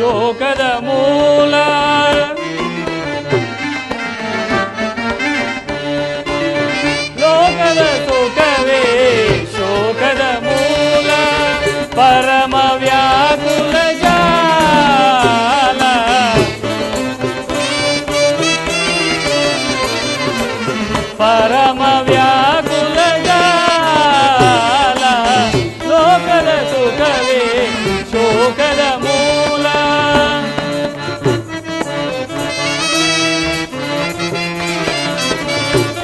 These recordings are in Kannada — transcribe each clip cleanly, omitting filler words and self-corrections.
ಶೋಕದ ಮೂಲ. ಲೋಕದ ಸುಖವೇ ಶೋಕದ ಮೂಲ, ಪರಮ ವ್ಯಾಕುಲ ಜಾಲ. ಪರಮ ವ್ಯಾಕುಲ ಜಾಲ, ಲೋಕದ ಸುಖವೇ ಶೋಕದ ಮೂಲ.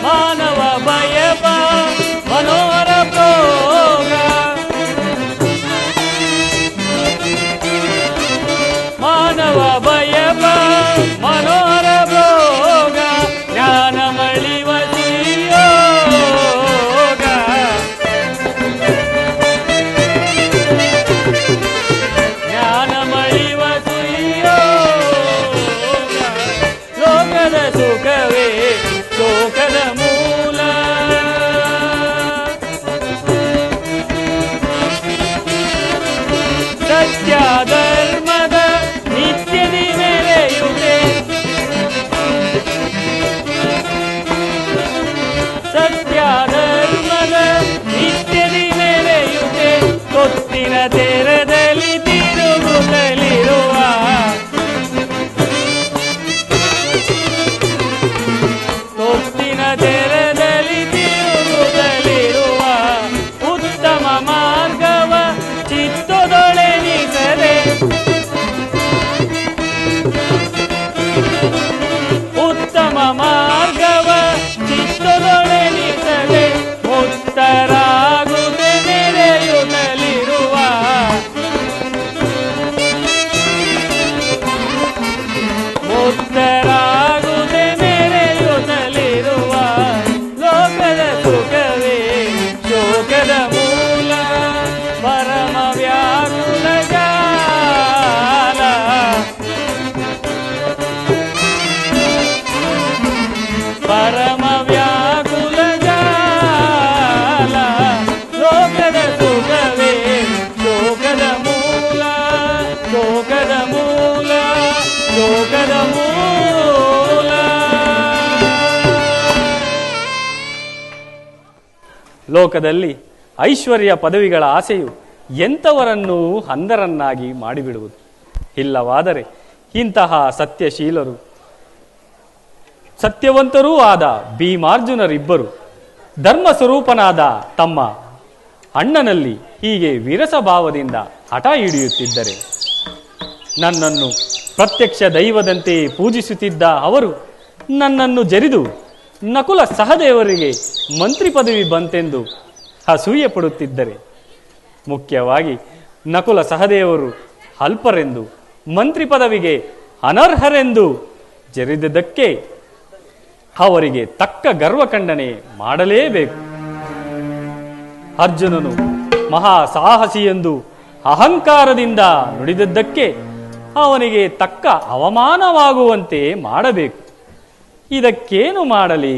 ಮಾನವ ಭಯಪ ಮನೋಹರ ಪ್ರೋಗ, ಮಾನವ ಭಯಪ ಮನೋಹರ ಪ್ರೋಗ, ಜ್ಞಾನ ಮಳಿವ ಯೋಗ. ಜ್ಞಾನ ಮಳಿವ ಯೋಗ, ಲೋಕದ ಸುಖವೇ ಶೋಕದ ಮೂಲ. ಸತ್ಯ ಧರ್ಮದ ನಿತ್ಯದಿ ಮೆರೆಯುವೆ, ಸತ್ಯ ಧರ್ಮದ ನಿತ್ಯದಿ ಮೆರೆಯುವೆ, ತೊತ್ತಿನ ತೆರದಲ್ಲಿ ತಿರುಗುತ್ತಲಿರುವ, ತೊತ್ತಿನ ತೆರದಲ್ಲಿ ತಿರುಗುತ್ತಲಿರುವ, ಉತ್ತಮ ಮಾರ್ಗವ ಚಿತ್ತದೊಳೆನಿಸದೆ, ಉತ್ತಮ ಮಾರ್ಗವ ಚಿತ್ತದೊಳೆನಿಸದೆ, ಮುಕ್ತರಾಗುದೆ ನೆರೆಯುತ್ತಲಿರುವ, ಮುಕ್ತರಾಗುದೆ ನೆರೆಯುತ್ತಲಿರುವ, ಲೋಕದ ಸುಖವೇ ಶೋಕದ ಮೂಲ, ಪರಮ ವ್ಯಾಕುಲ ಜಾಲ. ಪರಮ ವ್ಯಾಕುಲ ಜಾಲ, ಲೋಕದ ಸುಖವೇ ಶೋಕದ ಮೂಲ, ಶೋಕದ ಮೂಲ, ಶೋಕದ ಮೂಲ. ಲೋಕದಲ್ಲಿ ಐಶ್ವರ್ಯ ಪದವಿಗಳ ಆಸೆಯು ಎಂಥವರನ್ನೂ ಅಂಧರನ್ನಾಗಿ ಮಾಡಿಬಿಡುವುದು. ಇಲ್ಲವಾದರೆ ಇಂತಹ ಸತ್ಯಶೀಲರು ಸತ್ಯವಂತರೂ ಆದ ಭೀಮಾರ್ಜುನರಿಬ್ಬರು ಧರ್ಮ ಸ್ವರೂಪನಾದ ತಮ್ಮ ಅಣ್ಣನಲ್ಲಿ ಹೀಗೆ ವಿರಸಭಾವದಿಂದ ಹಠ ಹಿಡಿಯುತ್ತಿದ್ದರೆ, ನನ್ನನ್ನು ಪ್ರತ್ಯಕ್ಷ ದೈವದಂತೆ ಪೂಜಿಸುತ್ತಿದ್ದ ಅವರು ನನ್ನನ್ನು ಜರಿದು ನಕುಲ ಸಹದೇವರಿಗೆ ಮಂತ್ರಿ ಪದವಿ ಬಂತೆಂದು ಅಸೂಯೆ ಪಡುತ್ತಿದ್ದರೆ, ಮುಖ್ಯವಾಗಿ ನಕುಲ ಸಹದೇವರು ಅಲ್ಪರೆಂದು ಮಂತ್ರಿ ಪದವಿಗೆ ಅನರ್ಹರೆಂದು ಜರಿದದ್ದಕ್ಕೆ ಅವರಿಗೆ ತಕ್ಕ ಗರ್ವಖಂಡನೆ ಮಾಡಲೇಬೇಕು. ಅರ್ಜುನನು ಮಹಾ ಸಾಹಸಿ ಎಂದು ಅಹಂಕಾರದಿಂದ ನುಡಿದದ್ದಕ್ಕೆ ಅವನಿಗೆ ತಕ್ಕ ಅವಮಾನವಾಗುವಂತೆ ಮಾಡಬೇಕು. ಇದಕ್ಕೇನು ಮಾಡಲಿ?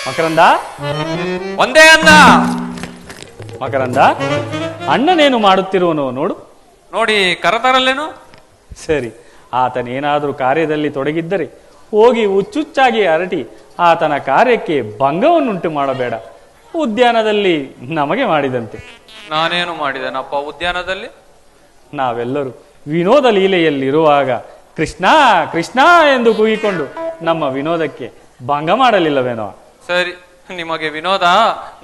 ಮಕರಂದ, ಒಂದೇ ಅನ್ನ. ಮಕರಂದ, ಅಣ್ಣನೇನು ಮಾಡುತ್ತಿರುವನು ನೋಡು. ನೋಡಿ ಕರತರಲ್ಲೇನು? ಸರಿ, ಆತನೇನಾದರೂ ಕಾರ್ಯದಲ್ಲಿ ತೊಡಗಿದ್ದರೆ ಹೋಗಿ ಹುಚ್ಚುಚ್ಚಾಗಿ ಅರಟಿ ಆತನ ಕಾರ್ಯಕ್ಕೆ ಭಂಗವನ್ನುಂಟು ಮಾಡಬೇಡ. ಉದ್ಯಾನದಲ್ಲಿ ನಮಗೆ ಮಾಡಿದಂತೆ. ನಾನೇನು ಮಾಡಿದೆನಪ್ಪ ಉದ್ಯಾನದಲ್ಲಿ? ನಾವೆಲ್ಲರೂ ವಿನೋದ ಲೀಲೆಯಲ್ಲಿರುವಾಗ ಕೃಷ್ಣ ಕೃಷ್ಣ ಎಂದು ಕೂಗಿಕೊಂಡು ನಮ್ಮ ವಿನೋದಕ್ಕೆ ಭಂಗ ಮಾಡಲಿಲ್ಲವೇನೋ? ಸರಿ, ನಿಮಗೆ ವಿನೋದ,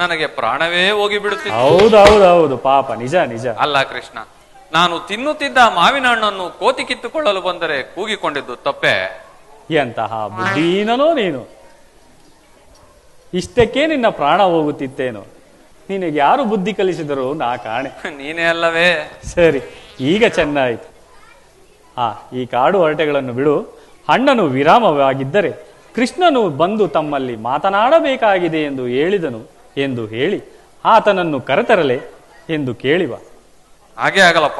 ನನಗೆ ಪ್ರಾಣವೇ ಹೋಗಿ ಬಿಡುತ್ತಿತ್ತು. ಹೌದೌದೌದು, ಪಾಪ, ನಿಜ ನಿಜ. ಅಲ್ಲ ಕೃಷ್ಣ, ನಾನು ತಿನ್ನುತ್ತಿದ್ದ ಮಾವಿನ ಹಣ್ಣನ್ನು ಕೋತಿ ಕಿತ್ತುಕೊಳ್ಳಲು ಬಂದರೆ ಕೂಗಿಕೊಂಡಿದ್ದು ತಪ್ಪೆ? ಎಂತಹ ಬುದ್ಧಿನೋ ನೀನು! ಇಷ್ಟಕ್ಕೆ ನಿನ್ನ ಪ್ರಾಣ ಹೋಗುತ್ತಿತ್ತೇನು? ನಿನಗೆ ಯಾರು ಬುದ್ಧಿ ಕಲಿಸಿದರು ನಾ ಕಾಣೆ. ನೀನೇ ಅಲ್ಲವೇ? ಸರಿ, ಈಗ ಚೆನ್ನಾಯಿತು. ಈ ಕಾಡು ಹರಟೆಗಳನ್ನು ಬಿಡು. ಅಣ್ಣನು ವಿರಾಮವಾಗಿದ್ದರೆ ಕೃಷ್ಣನು ಬಂದು ತಮ್ಮಲ್ಲಿ ಮಾತನಾಡಬೇಕಾಗಿದೆ ಎಂದು ಹೇಳಿದನು ಎಂದು ಹೇಳಿ ಆತನನ್ನು ಕರೆತರಲೆ ಎಂದು ಕೇಳಿವ. ಹಾಗೆ ಆಗಲಪ್ಪ.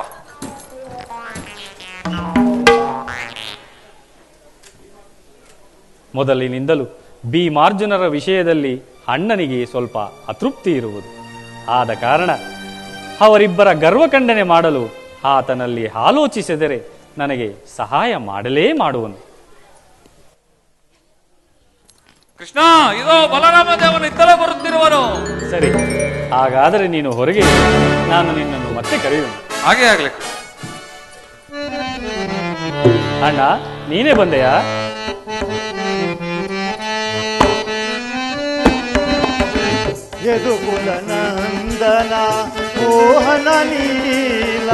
ಮೊದಲಿನಿಂದಲೂ ಭೀಮಾರ್ಜುನರ ವಿಷಯದಲ್ಲಿ ಅಣ್ಣನಿಗೆ ಸ್ವಲ್ಪ ಅತೃಪ್ತಿ ಇರುವುದು. ಆದ ಕಾರಣ ಅವರಿಬ್ಬರ ಗರ್ವಖಂಡನೆ ಮಾಡಲು ಆತನಲ್ಲಿ ಆಲೋಚಿಸಿದರೆ ನನಗೆ ಸಹಾಯ ಮಾಡಲೇ ಮಾಡುವನು. ಕೃಷ್ಣ, ಇದೋ ಬಲರಾಮ ದೇವನು ಇತ್ತಲೇ ಬರುತ್ತಿರುವನು. ಸರಿ, ಹಾಗಾದರೆ ನೀನು ಹೊರಗೆ ಇರು. ನಾನು ನಿನ್ನನ್ನು ಮತ್ತೆ ಕರೆಯುವೆನು. ಹಾಗೆ ಆಗ್ಲಿ. ಅಣ್ಣ, ನೀನೇ ಬಂದೆಯಾ? ಯದುಕುಲ ನಂದನ ಮೋಹನ ನೀಲ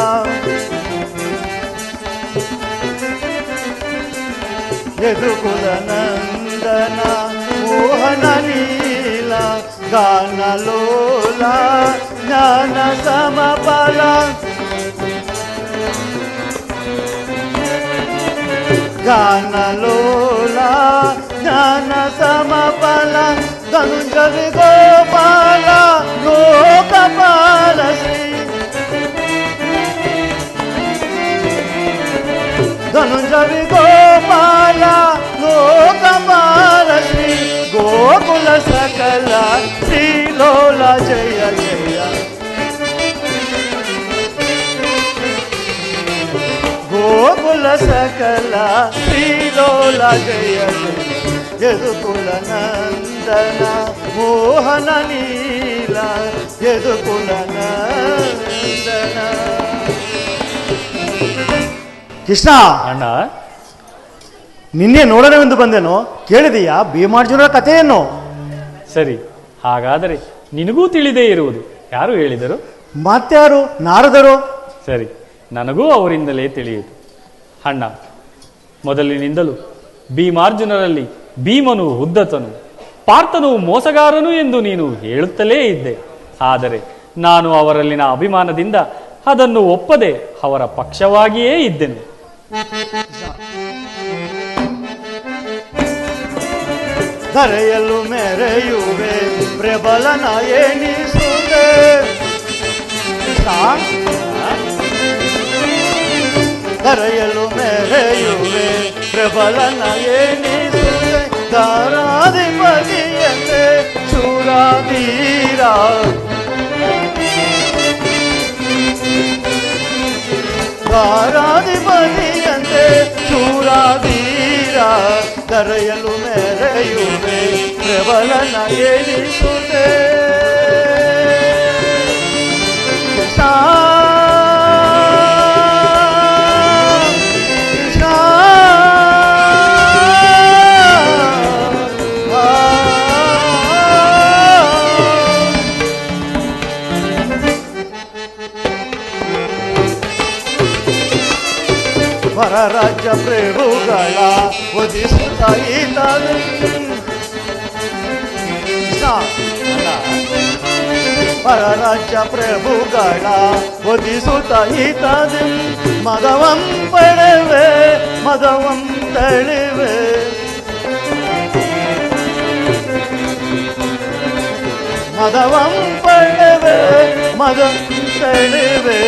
ಯದುಕುಲ ನಂದನ ಮೋಹನ ನೀಲ ಗಾನಲೋಲ ಜ್ಞಾನ ಸಮಬಲ ಗಾನಲೋಲ ಜ್ಞಾನ ಸಮಬಲ ಧನುಂಜವಿ ಗೋಪಾಲ ಲೋಕಪಾಲ ಶ್ರೀ ಧನುಂಜವಿ ಗೋಪಾಲ ಲೋಕಪಾಲ ಶ್ರೀ ಗೋಕುಲ ಸಕಲ ಶ್ರೀಲೋಲ ಜಯ ಜಯ ಗೋಕುಲ ಸಕಲ ಶ್ರೀಲೋಲ ಜಯ ಜಯ ಯದುಕುಲ ನಂದನ ಮೋಹನ ನೀಲ ಯದುಕುಲ ನಂದನ. ಕೃಷ್ಣ, ಅಣ್ಣ, ನಿನ್ನೆ ನೋಡೋಣವೆಂದು ಬಂದೆನೋ, ಕೇಳಿದೆಯಾ ಭೀಮಾರ್ಜುನರ ಕಥೆಯನ್ನು? ಸರಿ, ಹಾಗಾದರೆ ನಿನಗೂ ತಿಳಿದೇ ಇರುವುದು. ಯಾರು ಹೇಳಿದರು? ಮತ್ಯಾರು? ನಾರದರು. ಸರಿ, ನನಗೂ ಅವರಿಂದಲೇ ತಿಳಿಯಿತು. ಅಣ್ಣ, ಮೊದಲಿನಿಂದಲೂ ಭೀಮಾರ್ಜುನರಲ್ಲಿ ಭೀಮನು ಉದ್ದತನು, ಪಾರ್ಥನು ಮೋಸಗಾರನು ಎಂದು ನೀನು ಹೇಳುತ್ತಲೇ ಇದ್ದೆ. ಆದರೆ ನಾನು ಅವರಲ್ಲಿನ ಅಭಿಮಾನದಿಂದ ಅದನ್ನು ಒಪ್ಪದೆ ಅವರ ಪಕ್ಷವಾಗಿಯೇ ಇದ್ದೆನು. ಧರೆಯಲು ಮೆರೆಯುವೆ ಪ್ರಬಲನ ಎನಿಸುವೆ. ಧರೆಯಲು ಮೆರೆಯುವೆ ಪ್ರಬಲನ ಎನಿಸುವೆ. ದಾರಾಧಿಪತಿಯಂತೆ ಶೂರವೀರ ದಾರಾಧಿಪತಿಯಂತೆ ಶೂರವೀರ ಧರೆಯಲು ಮೆರೆಯುವೆ ಪ್ರಬಲನ ಎನಿಸುವೆ. ಪರರಾಜ್ಯ ಪ್ರಭುಗಳ ಒದಿಸುತ್ತ ಈತನು ಪರರಾಜ್ಯ ಪ್ರಭುಗಳ ಒದಿಸುತ್ತ ಈತನು ಮದವಂ ಪಡೆವೆ ಮದವಂ ತಳಿವೆ. ಮದವಂ ಪಡೆವೆ ಮದ ತಳಿವೆ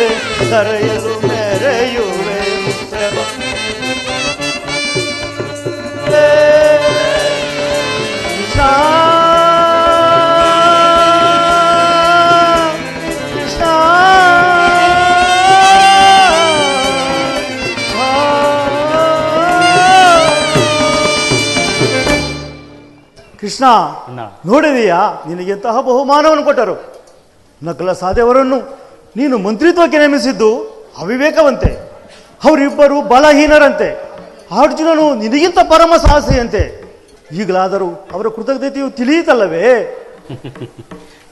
ಧರೆಯಲು ಮೆರೆಯುವೆ ಕೃಷ್ಣ, ನೋಡಿದೀಯಾ ನಿನಗೆಂತಹ ಬಹುಮಾನವನ್ನು ಕೊಟ್ಟರು. ನಕಲ ಸಾಧೆಯವರನ್ನು ನೀನು ಮಂತ್ರಿತ್ವಕ್ಕೆ ನೇಮಿಸಿದ್ದು ಅವಿವೇಕವಂತೆ. ಅವರಿಬ್ಬರು ಬಲಹೀನರಂತೆ. ಅರ್ಜುನನು ನಿನಗಿಂತ ಪರಮ ಸಾಹಸಿಯಂತೆ. ಈಗಲಾದರೂ ಅವರ ಕೃತಜ್ಞತೆಯು ತಿಳಿಯಿತಲ್ಲವೇ?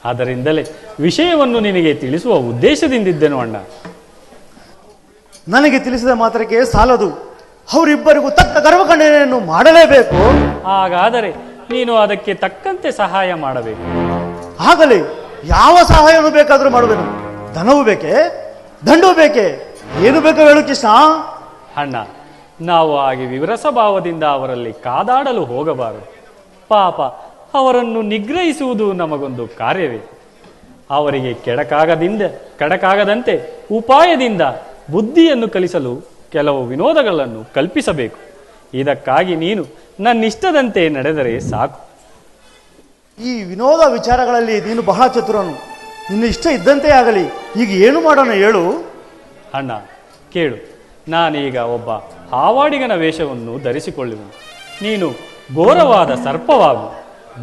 ಆದ್ದರಿಂದಲೇ ವಿಷಯವನ್ನು ನಿನಗೆ ತಿಳಿಸುವ ಉದ್ದೇಶದಿಂದಿದ್ದೆನು ಅಣ್ಣ. ನನಗೆ ತಿಳಿಸಿದ ಮಾತ್ರಕ್ಕೆ ಸಾಲದು, ಅವರಿಬ್ಬರಿಗೂ ತಕ್ಕ ಗರ್ವಖಂಡನೆಯನ್ನು ಮಾಡಲೇಬೇಕು. ಹಾಗಾದರೆ ನೀನು ಅದಕ್ಕೆ ತಕ್ಕಂತೆ ಸಹಾಯ ಮಾಡಬೇಕು. ಆಗಲಿ, ಯಾವ ಸಹಾಯನೂ ಬೇಕಾದರೂ ಮಾಡುವೆನು. ಧನವೂ ಬೇಕೇ, ದಂಡವೂ ಬೇಕೇ, ಏನು ಬೇಕೋ ಹೇಳು ಕೃಷ್ಣ. ಅಣ್ಣ, ನಾವು ಹಾಗೆ ವಿವರಸ ಭಾವದಿಂದ ಅವರಲ್ಲಿ ಕಾದಾಡಲು ಹೋಗಬಾರದು. ಪಾಪ, ಅವರನ್ನು ನಿಗ್ರಹಿಸುವುದು ನಮಗೊಂದು ಕಾರ್ಯವೇ. ಅವರಿಗೆ ಕೆಡಕಾಗದಂತೆ ಉಪಾಯದಿಂದ ಬುದ್ಧಿಯನ್ನು ಕಲಿಸಲು ಕೆಲವು ವಿನೋದಗಳನ್ನು ಕಲ್ಪಿಸಬೇಕು. ಇದಕ್ಕಾಗಿ ನೀನು ನನ್ನಿಷ್ಟದಂತೆ ನಡೆದರೆ ಸಾಕು. ಈ ವಿನೋದ ವಿಚಾರಗಳಲ್ಲಿ ನೀನು ಬಹಳ ಚತುರನು. ನಿನ್ನ ಇಷ್ಟ ಇದ್ದಂತೆ ಆಗಲಿ. ಈಗ ಏನು ಮಾಡೋಣ ಹೇಳು. ಅಣ್ಣ ಕೇಳು, ನಾನೀಗ ಒಬ್ಬ ಹಾವಾಡಿಗನ ವೇಷವನ್ನು ಧರಿಸಿಕೊಳ್ಳುವೆನು. ನೀನು ಘೋರವಾದ ಸರ್ಪವಾಗು.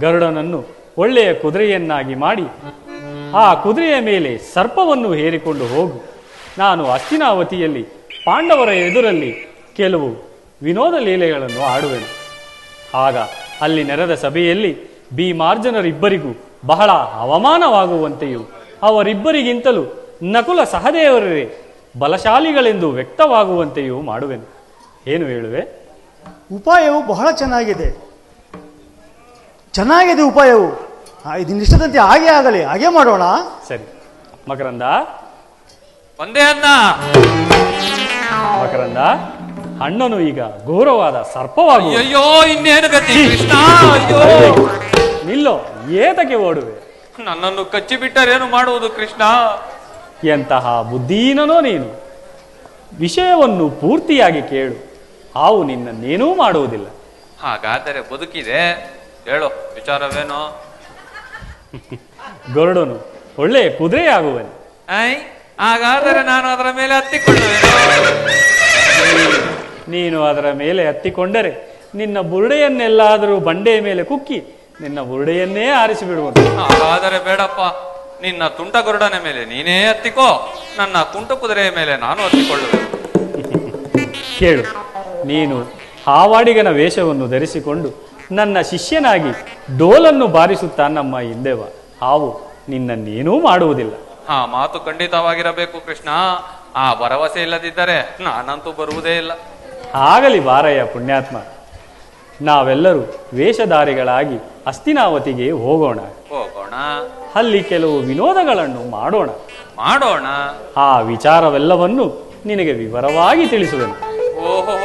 ಗರುಡನನ್ನು ಒಳ್ಳೆಯ ಕುದುರೆಯನ್ನಾಗಿ ಮಾಡಿ ಆ ಕುದುರೆಯ ಮೇಲೆ ಸರ್ಪವನ್ನು ಹೇರಿಕೊಂಡು ಹೋಗು. ನಾನು ಹಸ್ತಿನಾವತಿಯಲ್ಲಿ ಪಾಂಡವರ ಎದುರಲ್ಲಿ ಕೆಲವು ವಿನೋದ ಲೀಲೆಗಳನ್ನು ಆಡುವೆನು. ಆಗ ಅಲ್ಲಿ ನೆರೆದ ಸಭೆಯಲ್ಲಿ ಭೀಮಾರ್ಜುನರಿಬ್ಬರಿಗೂ ಬಹಳ ಅವಮಾನವಾಗುವಂತೆಯೂ ಅವರಿಬ್ಬರಿಗಿಂತಲೂ ನಕುಲ ಸಹದೇವರೇ ಬಲಶಾಲಿಗಳೆಂದು ವ್ಯಕ್ತವಾಗುವಂತೆಯೂ ಮಾಡುವೆನು. ಏನು ಹೇಳುವೆ? ಉಪಾಯವು ಬಹಳ ಚೆನ್ನಾಗಿದೆ ಉಪಾಯವು. ಇದನ್ನ ಇಷ್ಟದಂತೆ ಹಾಗೆ ಆಗಲಿ, ಹಾಗೆ ಮಾಡೋಣ. ಸರಿ ಮಕರಂದ. ಒಂದೇ ಅನ್ನ. ಮಕರಂದ, ಅಣ್ಣನು ಈಗ ಘೋರವಾದ ಸರ್ಪವಾಗುವ. ಅಯ್ಯೋ, ಇನ್ನೇನು ಗತಿ ಕೃಷ್ಣ? ಅಯ್ಯೋ, ನಿಲ್ಲೋ, ಏತಕ್ಕೆ ಓಡುವೆ? ನನ್ನನ್ನು ಕಚ್ಚಿಬಿಟ್ಟರೇನು ಮಾಡುವುದು ಕೃಷ್ಣ? ಎಂತಹ ಬುದ್ಧೀನನೋ ನೀನು. ವಿಷಯವನ್ನು ಪೂರ್ತಿಯಾಗಿ ಕೇಳು, ಹಾವು ನಿನ್ನನ್ನೇನೂ ಮಾಡುವುದಿಲ್ಲ. ಹಾಗಾದರೆ ಬದುಕಿದೆ, ಹೇಳು ವಿಚಾರವೇನೋ? ಗರುಡನು ಒಳ್ಳೆಯ ಕುದುರೆಯಾಗುವನು. ಹಾಗಾದರೆ ನಾನು ಅದರ ಮೇಲೆ ಹತ್ತಿಕೊಳ್ಳುವೆನು. ನೀನು ಅದರ ಮೇಲೆ ಹತ್ತಿಕೊಂಡರೆ ನಿನ್ನ ಬುರುಡೆಯನ್ನೆಲ್ಲಾದರೂ ಬಂಡೆಯ ಮೇಲೆ ಕುಕ್ಕಿ ನಿನ್ನ ಬುರುಡೆಯನ್ನೇ ಆರಿಸಿಬಿಡುವನು. ಹಾಗಾದರೆ ಬೇಡಪ್ಪ, ನಿನ್ನ ತುಂಟ ಗರುಡನ ಮೇಲೆ ನೀನೇ ಹತ್ತಿಕೋ, ನನ್ನ ಕುಂಟ ಕುದುರೆಯ ಮೇಲೆ ನಾನು ಹತ್ತಿಕೊಳ್ಳುವೆ. ಕೇಳು, ನೀನು ಹಾವಾಡಿಗನ ವೇಷವನ್ನು ಧರಿಸಿಕೊಂಡು ನನ್ನ ಶಿಷ್ಯನಾಗಿ ಡೋಲನ್ನು ಬಾರಿಸುತ್ತಾ ನಮ್ಮ ಹಿಂದೆ ಬಾ. ಹಾವು ನಿನ್ನನ್ನೇನೂ ಮಾಡುವುದಿಲ್ಲ. ಆ ಮಾತು ಖಂಡಿತವಾಗಿರಬೇಕು ಕೃಷ್ಣ. ಆ ಭರವಸೆ ಇಲ್ಲದಿದ್ದರೆ ನಾನಂತೂ ಬರುವುದೇ ಇಲ್ಲ. ಆಗಲಿ ಬಾರಯ್ಯ ಪುಣ್ಯಾತ್ಮ. ನಾವೆಲ್ಲರೂ ವೇಷಧಾರಿಗಳಾಗಿ ಹಸ್ತಿನಾವತಿಗೆ ಹೋಗೋಣ. ಅಲ್ಲಿ ಕೆಲವು ವಿನೋದಗಳನ್ನು ಮಾಡೋಣ. ಆ ವಿಚಾರವೆಲ್ಲವನ್ನು ನಿನಗೆ ವಿವರವಾಗಿ ತಿಳಿಸುವೆನು. ಓಹೋ,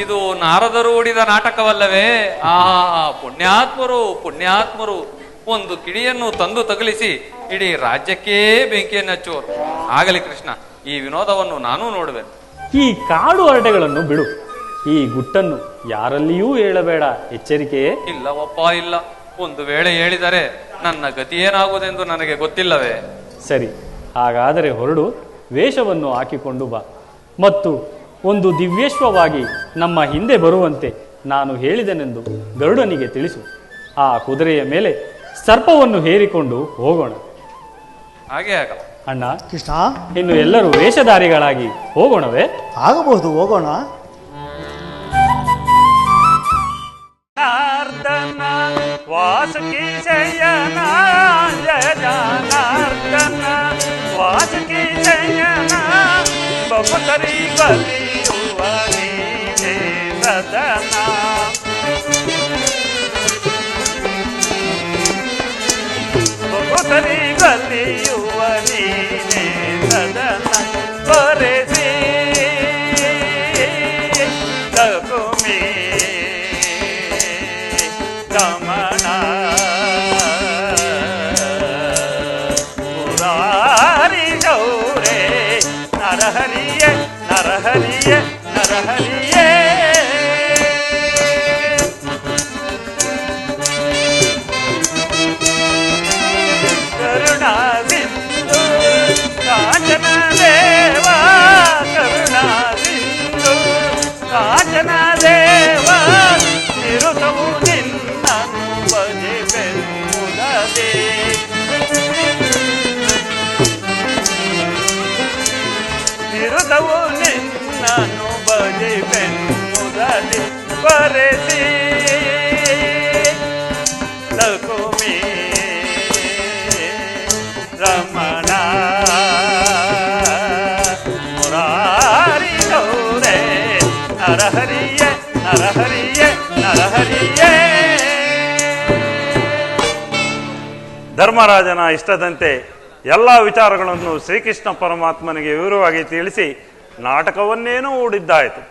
ಇದು ನಾರದರು ಓಡಿದ ನಾಟಕವಲ್ಲವೇ? ಆ ಪುಣ್ಯಾತ್ಮರು ಒಂದು ಕಿಡಿಯನ್ನು ತಂದು ತಗುಲಿಸಿ ಇಡೀ ರಾಜ್ಯಕ್ಕೇ ಬೆಂಕಿಯನ್ನು ಹಚ್ಚುವರು. ಆಗಲಿ ಕೃಷ್ಣ, ಈ ವಿನೋದವನ್ನು ನಾನೂ ನೋಡುವೆನು. ಈ ಕಾಡು ಹರಟೆಗಳನ್ನು ಬಿಡು. ಈ ಗುಟ್ಟನ್ನು ಯಾರಲ್ಲಿಯೂ ಹೇಳಬೇಡ, ಎಚ್ಚರಿಕೆಯೇ. ಇಲ್ಲವಪ್ಪ ಇಲ್ಲ. ಒಂದು ವೇಳೆ ಹೇಳಿದರೆ ನನ್ನ ಗತಿಯೇನಾಗುವುದೆಂದು ನನಗೆ ಗೊತ್ತಿಲ್ಲವೇ? ಸರಿ, ಹಾಗಾದರೆ ಹೊರಡು, ವೇಷವನ್ನು ಹಾಕಿಕೊಂಡು ಬಾ. ಮತ್ತು ಒಂದು ದಿವ್ಯಶ್ವವಾಗಿ ನಮ್ಮ ಹಿಂದೆ ಬರುವಂತೆ ನಾನು ಹೇಳಿದೆನೆಂದು ಗರುಡನಿಗೆ ತಿಳಿಸು. ಆ ಕುದುರೆಯ ಮೇಲೆ ಸರ್ಪವನ್ನು ಹೇರಿಕೊಂಡು ಹೋಗೋಣ. ಹಾಗೆ ಆಗಲ್ಲ ಅಣ್ಣ. ಕೃಷ್ಣ, ಇನ್ನು ಎಲ್ಲರೂ ವೇಷಧಾರಿಗಳಾಗಿ ಹೋಗೋಣವೇ? ಆಗಬಹುದು, ಹೋಗೋಣ. ವಾಸುಕಿ ಶಯನ ಜಯ ಜನಾರ್ದನ, ವಾಸುಕಿ ಶಯನ ಬಹುತರಿ ಬಲಿಯುವ ನೀನೇ ಸದನ. ಬಹುತರಿ ಬಲಿಯುವ ನೀನೇ ಸದನ. ಬರೆಸಿ ಲಘುಮಿ ರಮಣ ಮುರಾರಿ ಗೌರೇ ನರಹರಿಯೇ ನರಹರಿಯೇ ನರಹರಿಯೇ. ಕರುಣಾ ಸಿಂಧು ಕಾಂಚನ ದೇವ, ಕರುಣಾ ಸಿಂಧು ಕಾಂಚನ ದೇವ, ನಿರುತವು ನಿನ್ನನು ಭಜಿಪೆನ್ನುವುದದೆ. ನಿರುತವು ನಿನ್ನನು ಭಜಿಪೆನ್ನುವುದದೆ. ಬರೆಸಿ ಲಘುಮಿ ರಮಣ ಮುರಾರಿ ಗೌರೇ ನರಹರಿಯೇ ನರಹರಿಯೇ ನರಹರಿಯೇ. ಧರ್ಮರಾಜನ ಇಷ್ಟದಂತೆ ಎಲ್ಲ ವಿಚಾರಗಳನ್ನು ಶ್ರೀಕೃಷ್ಣ ಪರಮಾತ್ಮನಿಗೆ ವಿವರವಾಗಿ ತಿಳಿಸಿ ನಾಟಕವನ್ನೇನೂ ಹೂಡಿದ್ದಾಯಿತು.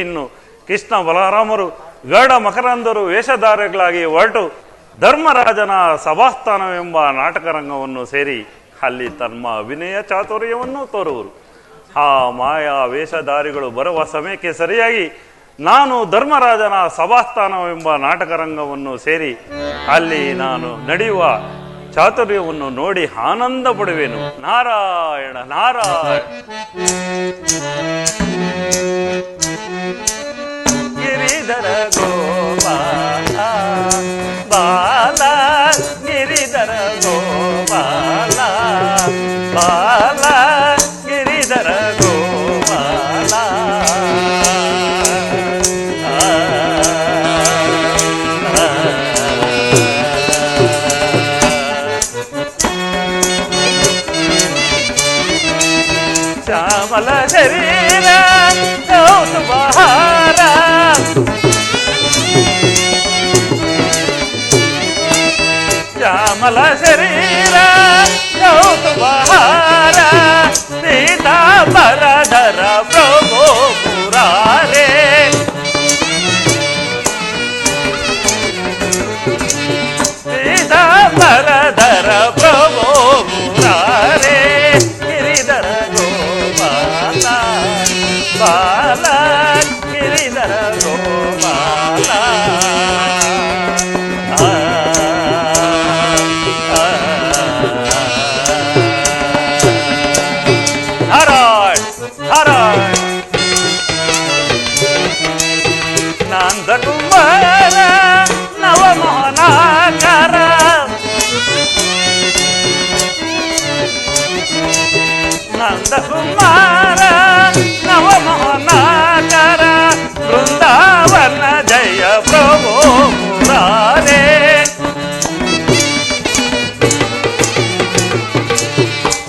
ಇನ್ನು ಕೃಷ್ಣ ಬಲರಾಮರು ಗರುಡ ಮಕರಂದರು ವೇಷಧಾರಿಗಳಾಗಿ ಹೊರಟು ಧರ್ಮರಾಜನ ಸಭಾಸ್ಥಾನವೆಂಬ ನಾಟಕ ರಂಗವನ್ನು ಸೇರಿ ಅಲ್ಲಿ ತಮ್ಮ ಅಭಿನಯ ಚಾತುರ್ಯವನ್ನು ತೋರುವರು. ಆ ಮಾಯಾ ವೇಷಧಾರಿಗಳು ಬರುವ ಸಮಯಕ್ಕೆ ಸರಿಯಾಗಿ ನಾನು ಧರ್ಮರಾಜನ ಸಭಾಸ್ಥಾನವೆಂಬ ನಾಟಕ ರಂಗವನ್ನು ಸೇರಿ ಅಲ್ಲಿ ನಾನು ನಡೆಯುವ ಚಾತುರ್ಯವನ್ನು ನೋಡಿ ಆನಂದ ಪಡುವೆನು. ನಾರಾಯಣ ನಾರಾಯಣ. ಗಿರಿಧರ ಗೋಪಾಲ ಬಾಲ, ಗಿರಿಧರ ಗೋಪಾಲ ಬಾಲ, ಗಿರಿಧರ ಗೋಪಾಲ. ಶ್ಯಾಮಲ ಶರೀರ ಕೌತುಬಹಾರ, ಶ್ಯಾಮಲ ಶರೀರ ಕೌತುಬಹಾರ, ಪೀತಾಂಬರಧರ ಪ್ರಭು ಮುರಾರೇ. ಪೀತಾಂಬರಧರ ಪ್ರಭು ಮುರಾರೇ, ಗಿರಿಧರ ಗೋಪಾಲ ಬಾಲ, ಗಿರಿಧರ ಗೋಪಾಲ. ನಾರಾಯಣ ನಾರಾಯಣ. ನಂದಕುಮಾರ ನವಮೋಹನಾಕಾರ, ನಂದಕುಮಾರ ನವಮೋಹನಾಕಾರ, ಬೃಂದಾವನ ಜಯ ಪ್ರಭು ಮುರಾರೇ.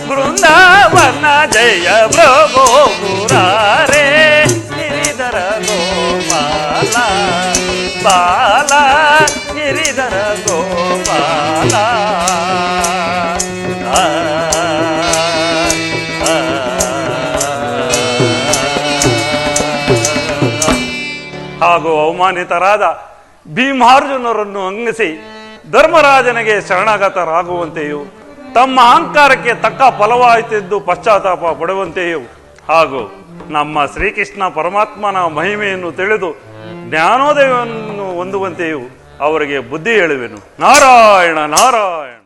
ಬೃಂದಾವನ ಜಯ ಪ್ರಭು ಮುರಾರೇ, ಗಿರಿಧರ ಗೋಪಾಲ ಬಾಲ, ಗಿರಿಧರ ಗೋಪಾಲ. ಹಾಗೂ ಅವಮಾನಿತರಾದ ಭೀಮಾರ್ಜುನರನ್ನು ಅಂಗಿಸಿ ಧರ್ಮರಾಜನಿಗೆ ಶರಣಾಗತರಾಗುವಂತೆಯೂ ತಮ್ಮ ಅಹಂಕಾರಕ್ಕೆ ತಕ್ಕ ಫಲವಾಯಿತೆಂದು ಪಶ್ಚಾತ್ತಾಪ ಪಡುವಂತೆಯೂ ಹಾಗೂ ನಮ್ಮ ಶ್ರೀಕೃಷ್ಣ ಪರಮಾತ್ಮನ ಮಹಿಮೆಯನ್ನು ತಿಳಿದು ಜ್ಞಾನೋದಯವನ್ನು ಹೊಂದುವಂತೆಯೂ ಅವರಿಗೆ ಬುದ್ಧಿ ಹೇಳುವೆನು. ನಾರಾಯಣ ನಾರಾಯಣ.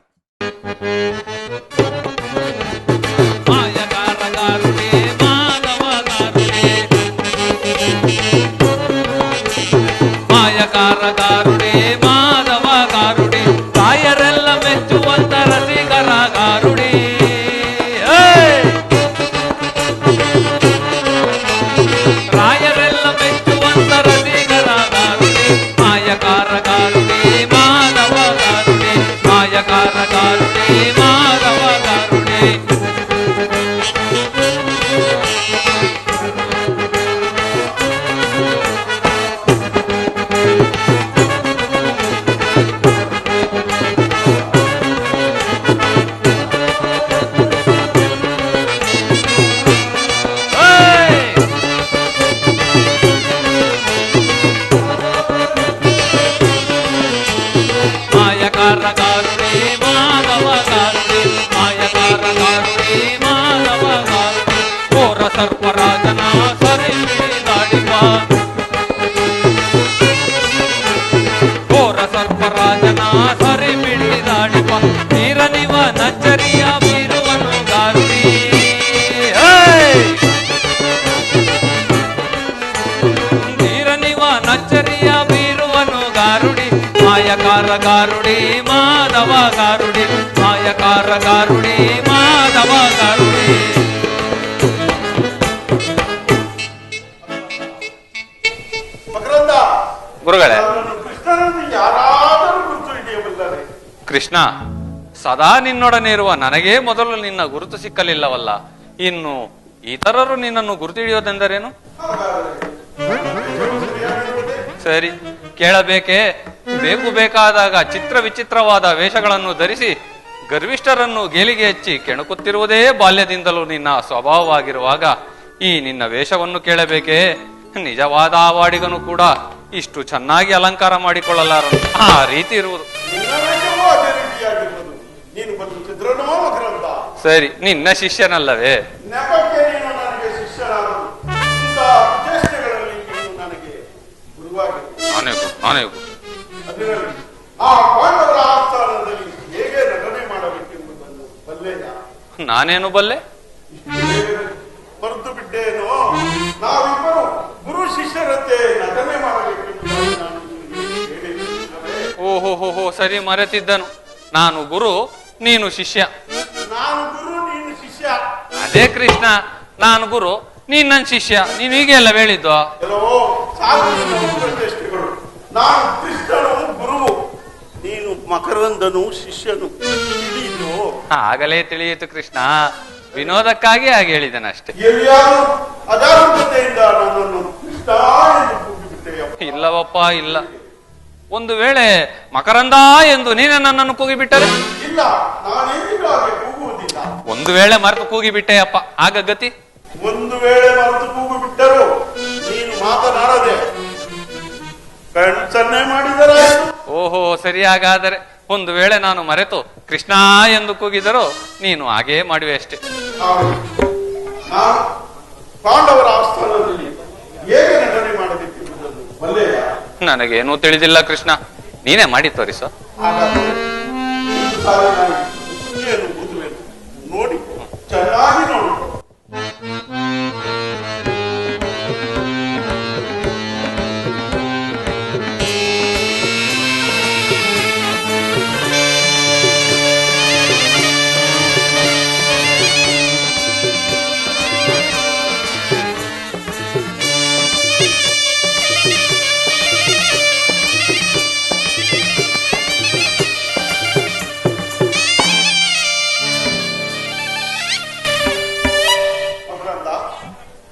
ಮಾಯಕಾರಗಾರುಡೆ ಮಾಧವ ಗಾರುಡೆ, ರಾಯರೆಲ್ಲ ಮೆಚ್ಚುವಂತ ರಸಿಕರ ಗಾರುಡೆ. ರಾಯರೆಲ್ಲ ಮೆಚ್ಚುವಂತ ರಸಿಕರ ಗಾರುಡೆ, ಮಾಯಕಾರಗಾರುಡೆ ಮಾಧವ ಗಾರುಡೆ, ಮಾಯಕಾರಗಾರುಡೆ ಮಾಧವ ಗಾರುಡೆ. ಮಾಯಕಾರಗಾರುಡೆ ಮಾಧವ ಗಾರುಡೆ, ಮಾಯಕಾರಗಾರುಡೆ ಮಾಧವ ಗಾರುಡೆ. ಘೋರ ಸರ್ಪರಾಜನ ಸರಿ ದಾಡಿವ, ಘೋರ ಸರ್ಪರಾಜನ ಸರಿ ಬಿಡಿದಾಡಿವ, ನೀರನಿವ ನಚ್ಚರಿಯ ಬೀರುವನು ಗಾರುಡಿ. ನೀರನಿವ ನಚ್ಚರಿಯ ಬೀರುವನು ಗಾರುಡಿ, ಮಾಯಕಾರಗಾರುಡೆ ಮಾಧವ ಗಾರುಡೆ, ಮಾಯಕಾರಗಾರುಡೆ ಮಾಧವ ಗಾರುಡೆ. ಗುರುಗಳೇ, ಕೃಷ್ಣ, ಸದಾ ನಿನ್ನೊಡನೆ ಇರುವ ನನಗೇ ಮೊದಲು ನಿನ್ನ ಗುರುತು ಸಿಕ್ಕಲಿಲ್ಲವಲ್ಲ, ಇನ್ನು ಇತರರು ನಿನ್ನನ್ನು ಗುರುತು ಹಿಡಿಯೋದೆಂದರೇನು? ಸರಿ, ಕೇಳಬೇಕೇ? ಬೇಕು ಬೇಕಾದಾಗ ಚಿತ್ರ ವಿಚಿತ್ರವಾದ ವೇಷಗಳನ್ನು ಧರಿಸಿ ಗರ್ವಿಷ್ಠರನ್ನು ಗೇಲಿಗೆ ಹಚ್ಚಿ ಕೆಣಕುತ್ತಿರುವುದೇ ಬಾಲ್ಯದಿಂದಲೂ ನಿನ್ನ ಸ್ವಭಾವವಾಗಿರುವಾಗ ಈ ನಿನ್ನ ವೇಷವನ್ನು ಕೇಳಬೇಕೇ? ನಿಜವಾದ ಆವಾಡಿಗನು ಕೂಡ ಇಷ್ಟು ಚೆನ್ನಾಗಿ ಅಲಂಕಾರ ಮಾಡಿಕೊಳ್ಳಲಾರನು, ಆ ರೀತಿ ಇರುವುದು. ಸರಿ, ನಿನ್ನ ಶಿಷ್ಯನಲ್ಲವೇ? ನಾನೇ ಆ ಪಾಂಡವರ ಆಸ್ಥಾನದಲ್ಲಿ ಹೇಗೆ ನಟನೆ ನಾನೇನು ಬಲ್ಲೆ? ಮರೆತು ಬಿಟ್ಟೇನೋ? ನಾವಿಬ್ಬರು ಗುರು ಶಿಷ್ಯರಂತೆ ನಟನೆ ಮಾಡಬೇಕೆಂಬುದಾಗಿ ನಾನು ನಿಮಗೆ ಹೇಳಿದ್ದೇನಲ್ಲವೇ? ಓಹೋ ಸರಿ, ಮರೆತಿದ್ದನು. ನಾನು ಗುರು, ನೀನು ಶಿಷ್ಯ. ನಾನು ಗುರು, ನೀನು ಶಿಷ್ಯ. ಅದೇ ಕೃಷ್ಣ, ನಾನು ಗುರು, ನೀನ್ ನನ್ನ ಶಿಷ್ಯ. ನೀನ್ ಹೀಗೆ ಎಲ್ಲ ಹೇಳಿದ್ದು. ಕೆಲವೋ ಸಾಕು ಚೇಷ್ಟೆಗಳು. ನಾನು ಕೃಷ್ಣನು ಗುರುವು, ನೀನು ಮಕರಂದನು ಶಿಷ್ಯನು. ತಿಳಿಯಿತು? ಆಗಲೇ ತಿಳಿಯಿತು ಕೃಷ್ಣ. ವಿನೋದಕ್ಕಾಗಿ ಹಾಗೆ ಹೇಳಿದನಷ್ಟೇ. ಎಲ್ಲಿಯಾದರೂ ಅಜಾಗರೂಕತೆಯಿಂದ ನನ್ನನ್ನು ಕೃಷ್ಣ ಎಂದು ಕೂಗಿಬಿಟ್ಟೆಯಪ್ಪ. ಇಲ್ಲವಪ್ಪ, ಇಲ್ಲ. ಒಂದು ವೇಳೆ ಮಕರಂದ ಎಂದು ನೀನೇ ನನ್ನನ್ನು ಕೂಗಿಬಿಟ್ಟರೆ? ಇಲ್ಲ, ನಾನೆಂದಿಗೂ ಹಾಗೆ ಕೂಗುವುದಿಲ್ಲ. ಒಂದು ವೇಳೆ ಮರೆತು ಕೂಗಿಬಿಟ್ಟೆಯಪ್ಪ, ಆಗ ಗತಿ? ಒಂದು ವೇಳೆ ಮರೆತು ಕೂಗು ಬಿಟ್ಟರು ನೀನು ಮಾತನಾಡದೆ ಕಣ್ಸನ್ನೆ ಮಾಡಿದರೆ. ಓಹೋ ಸರಿ, ಹಾಗಾದರೆ ಒಂದು ವೇಳೆ ನಾನು ಮರೆತು ಕೃಷ್ಣ ಎಂದು ಕೂಗಿದರೂ ನೀನು ಹಾಗೇ ಮಾಡುವೆ ಅಷ್ಟೇ. ನಾನು ಪಾಂಡವರ ಆಸ್ಥಾನದಲ್ಲಿ ಹೇಗೆ ನಟನೆ ಮಾಡಬೇಕೆಂಬುದನ್ನು ಬಲ್ಲೆಯ? ನನಗೇನೂ ತಿಳಿದಿಲ್ಲ ಕೃಷ್ಣ, ನೀನೇ ಮಾಡಿ ತೋರಿಸು. ಹಾಗಾದರೆ ಒಂದು ಸಾರಿ ನಾನು ಸುದ್ದಿಯನ್ನು ಓದುವೆನು, ನೋಡಿ ಚೆನ್ನಾಗಿ ನೋಡು.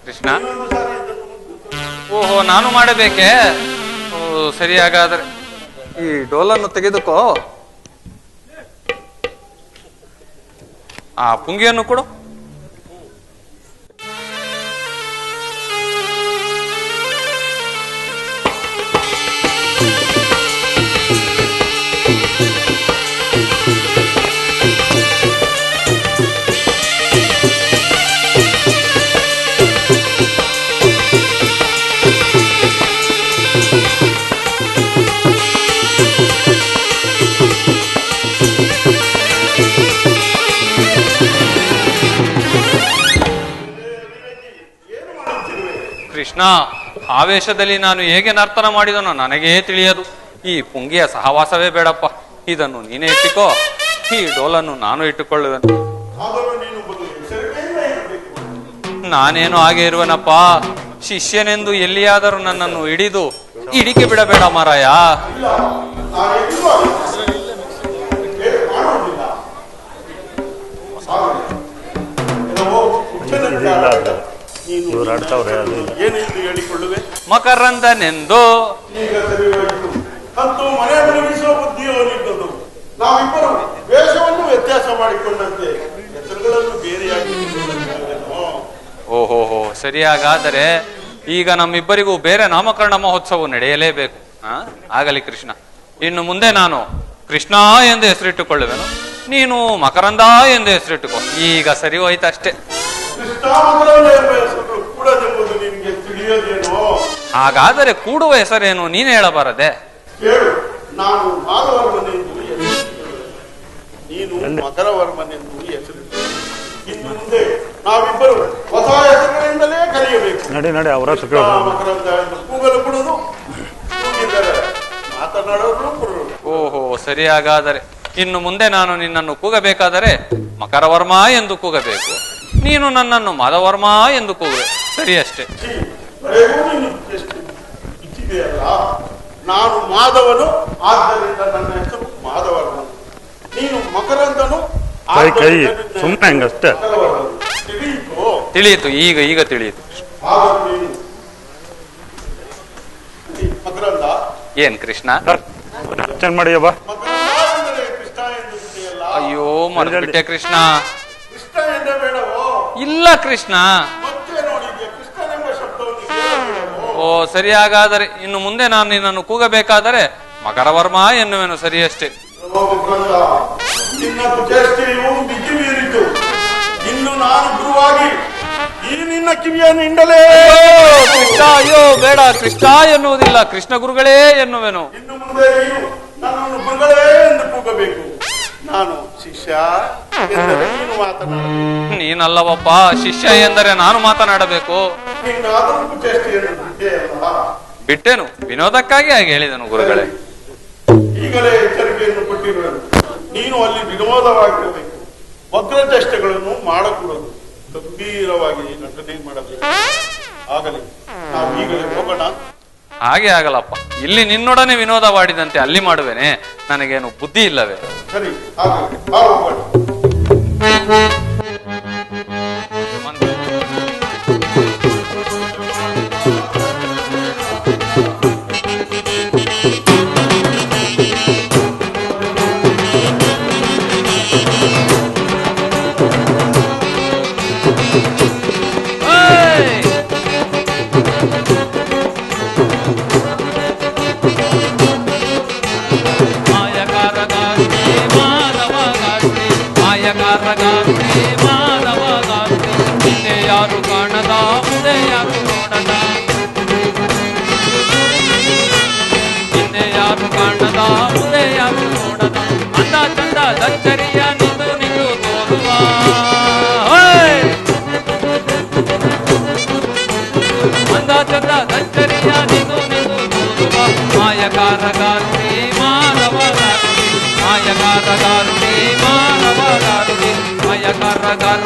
ಕೃಷ್ಣ, ಓಹೋ ನಾನು ಮಾಡಬೇಕೆ? ಓ ಸರಿ, ಹಾಗಾದರೆ ಈ ಡೋಲನ್ನು ತೆಗೆದುಕೋ, ಆ ಪುಂಗಿಯನ್ನು ಕೊಡು. ಕೃಷ್ಣ, ಆವೇಶದಲ್ಲಿ ನಾನು ಹೇಗೆ ನರ್ತನ ಮಾಡಿದನೋ ನನಗೇ ತಿಳಿಯದು. ಈ ಪುಂಗಿಯ ಸಹವಾಸವೇ ಬೇಡಪ್ಪ, ಇದನ್ನು ನೀನೇ ಇಟ್ಟುಕೋ, ಈ ಡೋಲನ್ನು ನಾನು ಇಟ್ಟುಕೊಳ್ಳುವೆನು. ನಾನೇನು ಹಾಗೆ ಇರುವನಪ್ಪ, ಶಿಷ್ಯನೆಂದು ಎಲ್ಲಿಯಾದರೂ ನನ್ನನ್ನು ಹಿಡಿದು ಹಿಡಿಕೆ ಬಿಡಬೇಡ ಮಾರಾಯ. ಏನೆಂದು ಹೇಳಿಕೊಳ್ಳುವೆ? ಮಕರಂದನೆಂದು. ಈಗ ಸರಿಯಾಯಿತು. ಅಂತೂ ಮನೆ ಮುಳುಗಿಸುವ ಬುದ್ಧಿಯೋ ನಿಂತದ್ದು. ನಾವಿಬ್ಬರು ವೇಷವನ್ನು ವ್ಯತ್ಯಾಸ ಮಾಡಿಕೊಂಡಂತೆ ಹೆಸರುಗಳನ್ನು ಬೇರೆಯಾಗಿ ಓಹೋ ಸರಿ, ಹಾಗಾದರೆ ಈಗ ನಮ್ಮಿಬ್ಬರಿಗೂ ಬೇರೆ ನಾಮಕರಣ ಮಹೋತ್ಸವ ನಡೆಯಲೇಬೇಕು. ಆಗಲಿ ಕೃಷ್ಣ, ಇನ್ನು ಮುಂದೆ ನಾನು ಕೃಷ್ಣ ಎಂದು ಹೆಸರಿಟ್ಟುಕೊಳ್ಳುವೆನು, ನೀನು ಮಕರಂದ ಎಂದು ಹೆಸರಿಟ್ಟುಕೋ. ಈಗ ಸರಿ ಹೋಯ್ತಷ್ಟೇ. ಕೂಡದೆಂಬುದು ನಿಮಗೆ ತಿಳಿಯದೇನೋ? ಹಾಗಾದರೆ ಕೂಡುವ ಹೆಸರೇನು ನೀನು ಹೇಳಬಾರದೆ? ಕೇಳು, ನಾನು ಮಾಧವರ್ಮನೆಂದು ನೀನು ಮಕರವರ್ಮನೆಂದು ಹೆಸರಿಟ್ಟು ಇನ್ನು ಮುಂದೆ ನಾವಿಬ್ಬರು ಹೊಸ ಹೆಸರುಗಳಿಂದಲೇ ಕರೆಯಬೇಕು. ನಡಿ ಅವರ ಮಕರಂದ ಎಂದು ಕೂಗಲು ಬಿಡುವುದು, ಕೂಗಿದರೆ ಮಾತನಾಡೋರು ಕೊಡೋರು. ಓಹೋ ಸರಿ, ಹಾಗಾದರೆ ಇನ್ನು ಮುಂದೆ ನಾನು ನಿನ್ನನ್ನು ಕೂಗಬೇಕಾದರೆ ಮಕರವರ್ಮ ಎಂದು ಕೂಗಬೇಕು, ನೀನು ನನ್ನನ್ನು ಮಾಧವರ್ಮ ಎಂದು ಕೂಗುವೆ. ಸರಿ ಅಷ್ಟೇ. ಇಚ್ಚಿದೆಯಲ್ಲ, ನಾನು ಮಾಧವನು, ಆದ್ದರಿಂದ ನನ್ನ ಹೆಸರು ಮಾಧವರ್ಮ. ನೀನು ಮಕರಂದನು, ಸುಮ್ಮನೆ ಹಂಗಷ್ಟೇ. ತಿಳಿಯಿತು, ಈಗ ತಿಳಿಯಿತು. ಮಕರಂದ ಏನ್ ಕೃಷ್ಣ? ಮಾಡಿಯಬ್ಬ. ಕೃಷ್ಣ ಎಂದು ಇದೆಯಲ್ಲ, ಅಯ್ಯೋ ಮರೆತುಬಿಟ್ಟೆ ಕೃಷ್ಣ. ಕೃಷ್ಣ ಎಂದೇ ಬೇಡವೋ? ಇಲ್ಲ ಕೃಷ್ಣ. ಮತ್ತೆ ನೋಡಿದ್ಯಾ ಕೃಷ್ಣನೆಂಬ ಶಬ್ದವನ್ನು? ಓ ಸರಿ, ಹಾಗಾದರೆ ಇನ್ನು ಮುಂದೆ ನಾನು ನಿನ್ನನ್ನು ಕೂಗಬೇಕಾದರೆ ಮಕರವರ್ಮ ಎನ್ನುವೆನು. ಸರಿ ಅಷ್ಟೇ. ನಿನ್ನ ಕುಚೇಷ್ಟೆಯು ಮಿತಿ ಮೀರಿತು. ಇನ್ನು ನಾನು ಗುರುವಾಗಿ ಈ ನಿನ್ನ ಕಿವಿಯನ್ನು ಹಿಂಡಲೇ. ಕೃಷ್ಣ, ಅಯ್ಯೋ ಬೇಡ, ಕೃಷ್ಣ ಎನ್ನುವುದಿಲ್ಲ, ಕೃಷ್ಣ ಗುರುಗಳೇ ಎನ್ನುವೆನು. ಇನ್ನು ಮುಂದೆ ನೀನು ನನ್ನನ್ನು ಗುರುಗಳೇ ಎಂದು ಕೂಗಬೇಕು. ನಾನು ಶಿಷ್ಯ. ಎಂದರೆ ನೀನು ಮಾತನಾಡ. ನೀನಲ್ಲವಪ್ಪ, ಶಿಷ್ಯ ಎಂದರೆ ನಾನು ಮಾತನಾಡಬೇಕು. ನೀನಾದರೂ ಕುಚೇಷ್ಟೆಯನ್ನು ಬಿಟ್ಟೇ ಅಲ್ಲ. ಬಿಟ್ಟೆನು, ವಿನೋದಕ್ಕಾಗಿ ಹಾಗೆ ಹೇಳಿದನು ಗುರುಗಳೇ. ಈಗಲೇ ಎಚ್ಚರಿಕೆಯನ್ನು ಕೊಟ್ಟಿರುವೆನು. ನೀನು ಅಲ್ಲಿ ವಿನೋದವಾಗಿರಬೇಕು, ವಕ್ರಚೇಷ್ಟೆಗಳನ್ನು ಮಾಡಕೂಡದು, ಗಂಭೀರವಾಗಿ ನಟನೆ ಮಾಡಬೇಕು. ಆಗಲಿ ನಾವು ಈಗಲೇ ಹೋಗೋಣ. ಹಾಗೆ ಆಗಲ್ಲಪ್ಪ, ಇಲ್ಲಿ ನಿನ್ನೊಡನೆ ವಿನೋದವಾಡಿದಂತೆ ಅಲ್ಲಿ ಮಾಡುವೇನೆ, ನನಗೇನು ಬುದ್ಧಿ ಇಲ್ಲವೇ? ಸರಿ, ಆಗಲಿ, ಬಾ ಹೋಗೋಣ. ಯಾರು ಕಾಣದ ಮುಂದೆ ಯಾರು ನೋಡದ, ಹಿಂದೆ ಯಾರು ಕಾಣದ ಮುಂದೆ ಯಾರು ನೋಡದ, ಅಂದ ಚಂದ ದಚ್ಚರಿಯ ನಿಂದು ನಿಂದು ತೋರುವ, ಅಂದ ಚಂದ ದಚ್ಚರಿಯ ನಿಂದು ನಿಂದು ತೋರುವ, ಮಾಯಕಾರ ಗಾರುಡಿ ಮಾನವ ಗಾರುಡಿ, ಮಾಯಕಾರ ಗಾರುಡಿ ಮಾನವ ಗಾರುಡಿ, ಮಾಯಕಾರ ಗಾರುಡಿ